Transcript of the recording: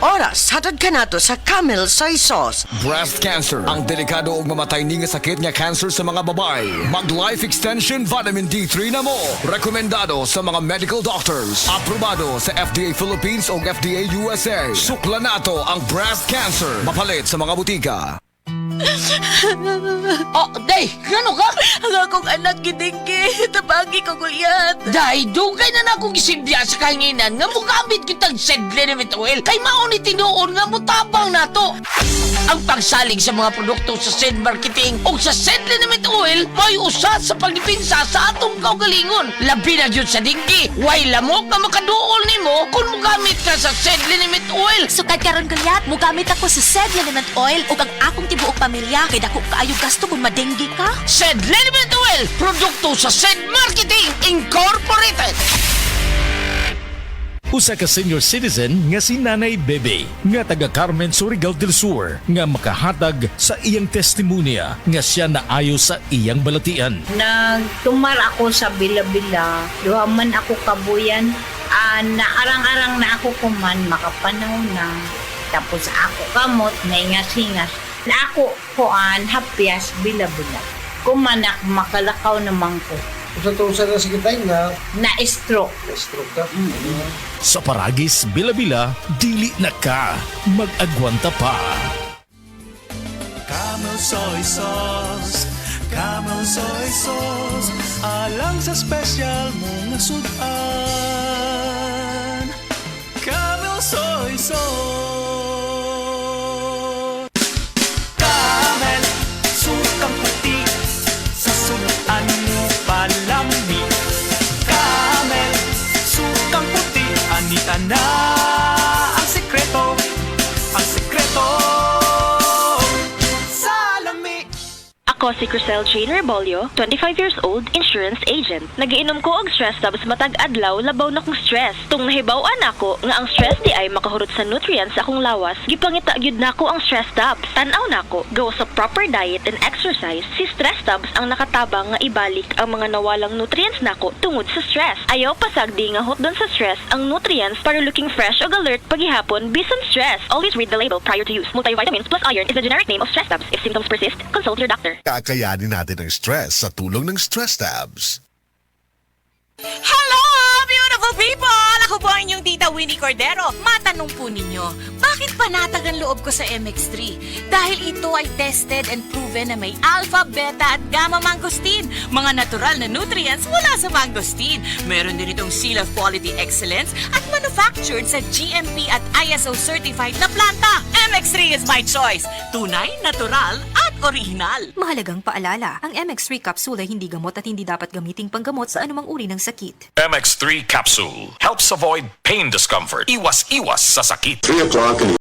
oras hatod ka nato sa Camel Soy Sauce. Breast cancer, ang delikado ug mamatay ni nga sakit nga cancer sa mga babae. Mag Life Extension Vitamin D3 na mo. Rekomendado sa mga medical doctors. Aprobado sa FDA Philippines ug FDA USA. Sukla nato ang breast cancer. Mapalit sa mga butika. Oh, day, gano ka? Ang akong anak gidinggi, tabagi ko gulyat. Day, dugay na akong isilbiya sa kahinginan nga mugamit kitang Sedlenimit oil kay mauni tinuon nga mutabang nato. Ang pagsalig sa mga produkto sa Sed Marketing o sa Sedlenimit oil may usa sa pagdipinsa sa atong kaugalingon. Labi na yun sa dinggi, way lamok nga makaduol nimo kung mugamit ka sa Sedlenimit oil. Sukad karon gulyat, mugamit ako sa Sedlenimit oil ug ang akong tibuok pamilya kay dako kaayo gasto kung madenggi ka. Sedlenimit oil, produkto sa Sed Marketing Incorporated. Usa ka senior citizen nga si Nanay Bebe nga taga Carmen Surigao del Sur nga makahatag sa iyang testimonya nga siya naayo sa iyang balatian. Nagtumar ako sa bila-bila, duha man ako kabuyan, naarang-arang na ako kuman, makapanaw na. Tapos ako kamot, naingas-ingas. Na ako kuan, hapyas, bila-bila. Kumanak, makalakaw naman ko. Sa na sige tayo nga, Na-stroke. na-stroke ka. Sa Paragis Bila-Bila, dili na ka mag-agwanta pa. Camel Soy Sauce, Camel Soy Sauce, alang sa special mong sudan. Camel Soy Sauce. Camel, sukang puti, sa sudan mo palami. Camel, sukang puti, anita na ang sekreto, ang sekreto. Ako si Crisel Jane Rebolio, 25 years old, insurance agent. Nagiinom ko og stress tabs matag adlaw labaw na kong stress. Tung nahibaw-an ako nga ang stress di ay makahurot sa nutrients sa akong lawas, gipangita gyud nako ang stress tabs. Tan-aw nako, gawa sa proper diet and exercise, si stress tabs ang nakatabang nga ibalik ang mga nawalang nutrients nako tungod sa stress. Ayaw pasagdi nga hotdon sa stress ang nutrients para looking fresh ug alert paghihapon bisan stress. Always read the label prior to use. Multivitamins plus iron is the generic name of stress tabs. If symptoms persist, consult your doctor. Kakayanin natin ang stress sa tulong ng Stress Tabs. Hello, beautiful people! Ako po ang inyong tita Winnie Cordero. Matanong po ninyo, bakit panatag ang loob ko sa MX3? Dahil ito ay tested and proven na may alpha, beta at gamma mangosteen. Mga natural na nutrients mula sa mangosteen. Meron din itong Seal of Quality Excellence at manufactured sa GMP at ISO certified na planta. MX3 is my choice. Tunay, natural at original. Mahalagang paalala, ang MX3 capsule ay hindi gamot at hindi dapat gamiting panggamot sa anumang uri ng sakit. MX3 capsule helps avoid pain discomfort. Iwas-iwas sa sakit. 3 o'clock in